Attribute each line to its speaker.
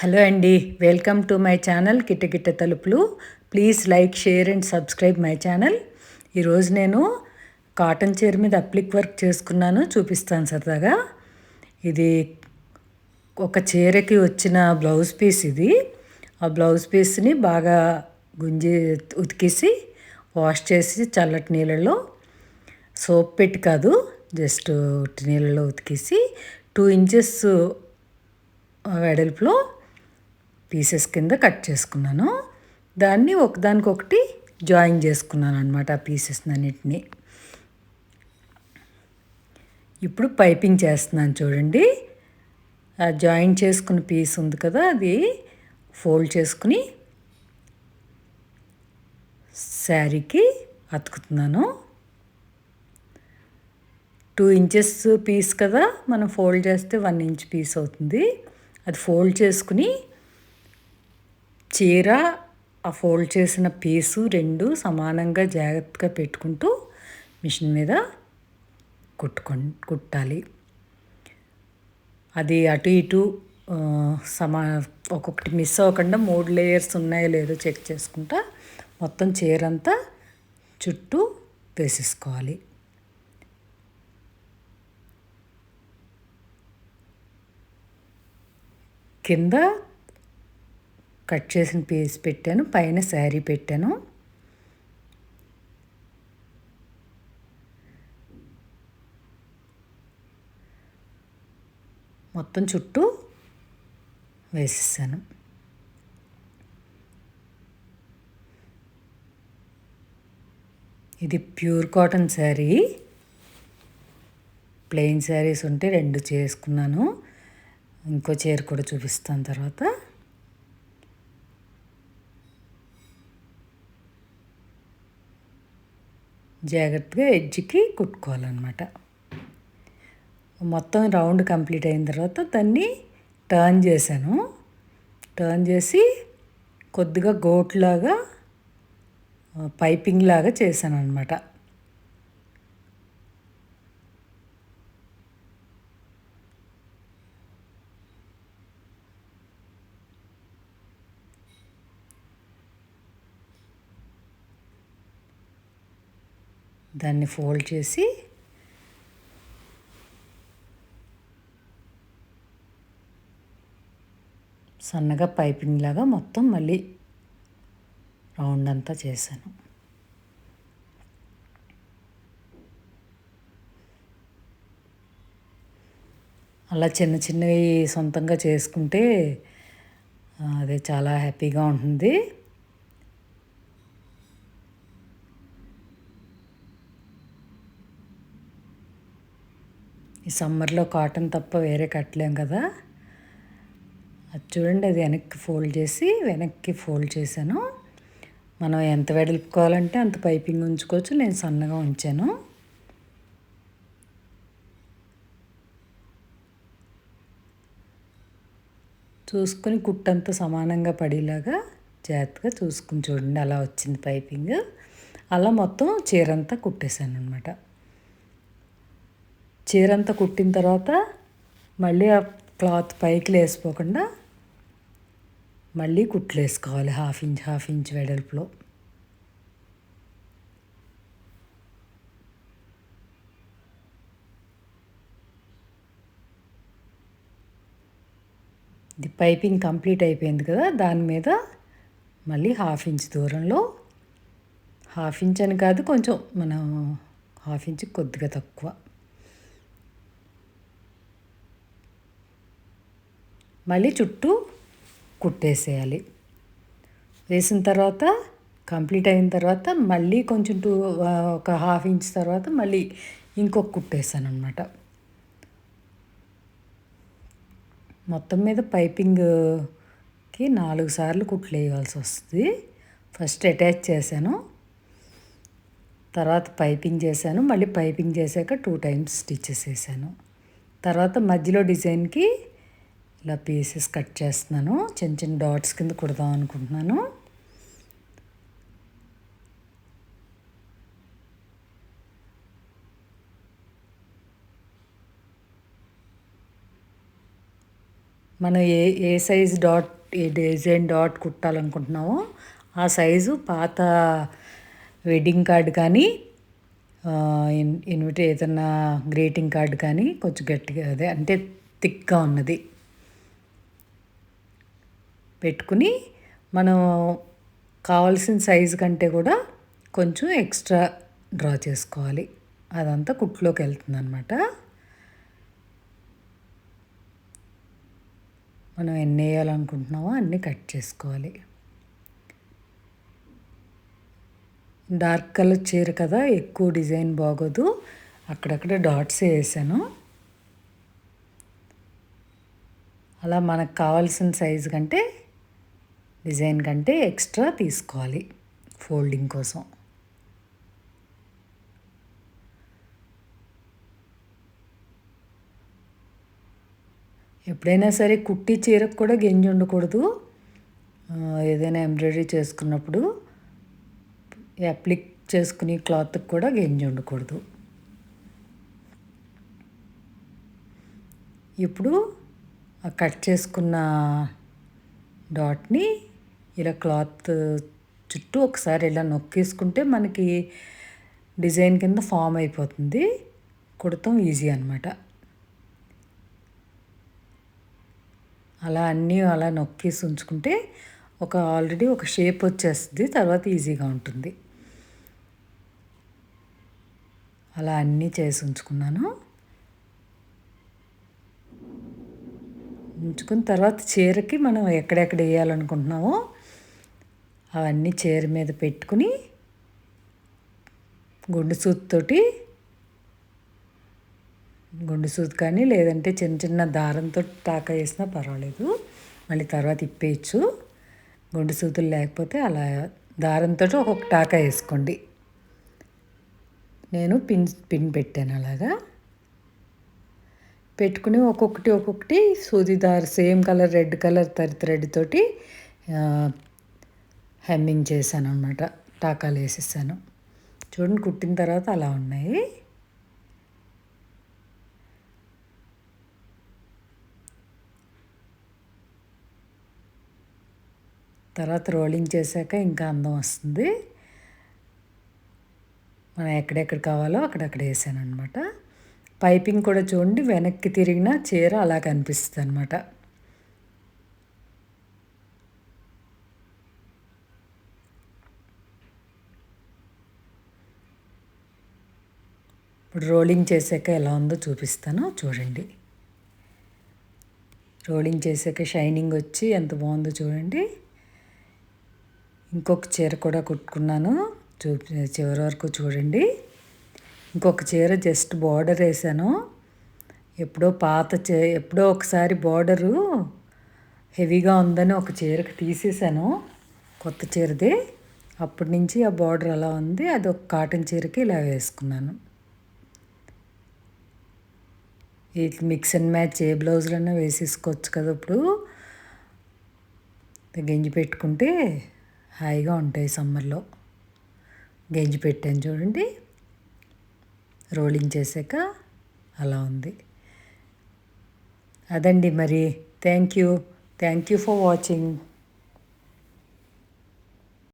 Speaker 1: Hello అండి, welcome to my channel కిటకిట తలుపులు. Please like, share and subscribe my channel. ఈరోజు నేను కాటన్ చీర మీద అప్లిక్ వర్క్ చేసుకున్నాను, చూపిస్తాను సరదాగా. ఇది ఒక చీరకి వచ్చిన బ్లౌజ్ పీస్ ఇది. ఆ బ్లౌజ్ పీస్ని బాగా గుంజి ఉతికేసి వాష్ చేసి చల్లటి నీళ్ళలో, సోప్ పెట్టి కాదు, జస్ట్ నీళ్ళలో ఉతికేసి 2 ఇంచెస్ వెడల్పులో పీసెస్ కింద కట్ చేసుకున్నాను. దాన్ని ఒకదానికొకటి జాయిన్ చేసుకున్నాను అనమాట, ఆ పీసెస్ అన్నిటిని. ఇప్పుడు పైపింగ్ చేస్తున్నాను చూడండి. ఆ జాయిన్ చేసుకున్న పీస్ ఉంది కదా, అది ఫోల్డ్ చేసుకుని శారీకి అతుకుతున్నాను. 2 ఇంచెస్ పీస్ కదా, మనం ఫోల్డ్ చేస్తే 1 ఇంచ్ పీస్ అవుతుంది. అది ఫోల్డ్ చేసుకుని చీర ఆ ఫోల్డ్ చేసిన పీసు 2 సమానంగా జాగ్రత్తగా పెట్టుకుంటూ మిషన్ మీద కుట్టాలి. అది అటు ఇటు ఒక్కొక్కటి మిస్ అవ్వకుండా 3 లేయర్స్ ఉన్నాయో లేదో చెక్ చేసుకుంటా మొత్తం చీర అంతా చుట్టూ వేసేసుకోవాలి. కింద కట్ చేసిన పీస్ పెట్టాను, పైన శారీ పెట్టాను. మొత్తం చుట్టూ వేసేసాను. ఇది pure cotton sari. Plain saris ఉంటే 2 చేసుకున్నాను. ఇంకో చీర కూడా చూపిస్తాను తర్వాత. జాగ్రత్తగా ఎడ్జ్కి కుట్టుకోవాలన్నమాట. మొత్తం రౌండ్ కంప్లీట్ అయిన తర్వాత దాన్ని టర్న్ చేశాను. టర్న్ చేసి కొద్దిగా గోట్లాగా పైపింగ్ లాగా చేశాను అనమాట. దాన్ని ఫోల్డ్ చేసి సన్నగా పైపింగ్ లాగా మొత్తం మళ్ళీ రౌండ్ అంతా చేశాను. అలా చిన్న చిన్నవి సొంతంగా చేసుకుంటే అదే చాలా హ్యాపీగా ఉంటుంది. ఈ సమ్మర్లో కాటన్ తప్ప వేరే కట్టలేం కదా. అది చూడండి, అది వెనక్కి ఫోల్డ్ చేశాను. మనం ఎంత వెడల్పుకోవాలంటే అంత పైపింగ్ ఉంచుకోవచ్చు. నేను సన్నగా ఉంచాను. చూసుకొని కుట్టంతా సమానంగా పడేలాగా జాగ్రత్తగా చూసుకుని చూడండి, అలా వచ్చింది పైపింగ్. అలా మొత్తం చీరంతా కుట్టేశాను అనమాట. చీరంతా కుట్టిన తర్వాత మళ్ళీ ఆ క్లాత్ పైకి లేసిపోకుండా మళ్ళీ కుట్లు వేసుకోవాలి హాఫ్ ఇంచ్ వెడల్పులో. ఇది పైపింగ్ కంప్లీట్ అయిపోయింది కదా, దాని మీద మళ్ళీ హాఫ్ ఇంచ్ దూరంలో, హాఫ్ ఇంచ్ అని కాదు, కొంచెం మనం హాఫ్ ఇంచ్ కొద్దిగా తక్కువ మళ్ళీ చుట్టూ కుట్టేసేయాలి. వేసిన తర్వాత కంప్లీట్ అయిన తర్వాత మళ్ళీ కొంచెం ఒక హాఫ్ ఇంచ్ తర్వాత మళ్ళీ ఇంకొక కుట్టేసాను అనమాట. మొత్తం మీద పైపింగ్కి 4 సార్లు కుట్లు వేయవలసి వస్తుంది. ఫస్ట్ అటాచ్ చేశాను, తర్వాత పైపింగ్ చేశాను, మళ్ళీ పైపింగ్ చేశాక 2 టైమ్స్ స్టిచెస్ వేసాను. తర్వాత మధ్యలో డిజైన్కి ఇలా పీసెస్ కట్ చేస్తున్నాను. చిన్న చిన్న డాట్స్ కింద కుడదాం అనుకుంటున్నాను. మనం ఏ size dot A design dot కుట్టాలనుకుంటున్నామో ఆ సైజు పాత వెడ్డింగ్ కార్డ్ కానీ ఏదన్నా గ్రీటింగ్ కార్డ్ కానీ కొంచెం గట్టిగా అదే అంటే థిక్గా ఉన్నది పెట్టుకుని మనం కావాల్సిన సైజు కంటే కూడా కొంచెం ఎక్స్ట్రా డ్రా చేసుకోవాలి. అదంతా కుట్లోకి వెళ్తుంది అనమాట. మనం ఎన్ని వేయాలనుకుంటున్నామో అన్నీ కట్ చేసుకోవాలి. డార్క్ కలర్ చీర కదా, ఎక్కువ డిజైన్ బాగోదు, అక్కడక్కడ డాట్స్ వేసాను. అలా మనకు కావాల్సిన సైజు కంటే డిజైన్ కంటే ఎక్స్ట్రా తీసుకోవాలి ఫోల్డింగ్ కోసం. ఎప్పుడైనా సరే కుట్టి చీరకు కూడా గెంజి ఉండకూడదు. ఏదైనా ఎంబ్రాయిడరీ చేసుకున్నప్పుడు అప్లిక్ చేసుకుని క్లాత్కి కూడా గెంజి ఉండకూడదు. ఇప్పుడు ఆ కట్ చేసుకున్న డాట్ని ఇలా క్లాత్ చుట్టూ ఒకసారి ఇలా నొక్కేసుకుంటే మనకి డిజైన్ కింద ఫామ్ అయిపోతుంది. కుడతాం ఈజీ అనమాట. అలా అన్నీ అలా నొక్కేసి ఉంచుకుంటే ఆల్రెడీ ఒక షేప్ వచ్చేస్తుంది, తర్వాత ఈజీగా ఉంటుంది. అలా అన్నీ చేసి ఉంచుకున్నాను. ఉంచుకున్న తర్వాత చీరకి మనం ఎక్కడెక్కడ వేయాలనుకుంటున్నామో అవన్నీ చీర మీద పెట్టుకుని గుండు సూది కానీ లేదంటే చిన్న చిన్న దారంతో టాకా వేసినా పర్వాలేదు, మళ్ళీ తర్వాత ఇప్పేయచ్చు. గుండు సూదులు లేకపోతే అలా దారంతో ఒక్కొక్క టాకా వేసుకోండి. నేను పిన్ పెట్టాను. అలాగా పెట్టుకుని ఒక్కొక్కటి సూది దారి same colour red colour thread తోటి హెమ్మింగ్ చేశాను అనమాట. టాకాలు వేసేసాను. చూడండి, కుట్టిన తర్వాత అలా ఉన్నాయి. తర్వాత రోలింగ్ చేశాక ఇంకా అందం వస్తుంది. మనం ఎక్కడెక్కడ కావాలో అక్కడక్కడ వేసాను అనమాట. పైపింగ్ కూడా చూడండి, వెనక్కి తిరిగిన చీర అలా కనిపిస్తుంది అనమాట. ఇప్పుడు రోలింగ్ చేసాక ఎలా ఉందో చూపిస్తాను చూడండి. రోలింగ్ చేసాక షైనింగ్ వచ్చి ఎంత బాగుందో చూడండి. ఇంకొక చీర కూడా కుట్టుకున్నాను, చివరి వరకు చూడండి. ఇంకొక చీర జస్ట్ బార్డర్ వేసాను. ఎప్పుడో ఒకసారి బార్డరు హెవీగా ఉందని ఒక చీరకి తీసేసాను, కొత్త చీరది. అప్పటి నుంచి ఆ బార్డర్ అలా ఉంది. అది ఒక కాటన్ చీరకి ఇలా వేసుకున్నాను. వీటికి మిక్స్ అండ్ మ్యాచ్ ఏ బ్లౌజులన్నా వేసేసుకోవచ్చు కదా. ఇప్పుడు గెంజి పెట్టుకుంటే హాయిగా ఉంటాయి సమ్మర్లో. గెంజి పెట్టాను చూడండి, రోలింగ్ చేసాక అలా ఉంది. అదండి మరి. Thank you for watching.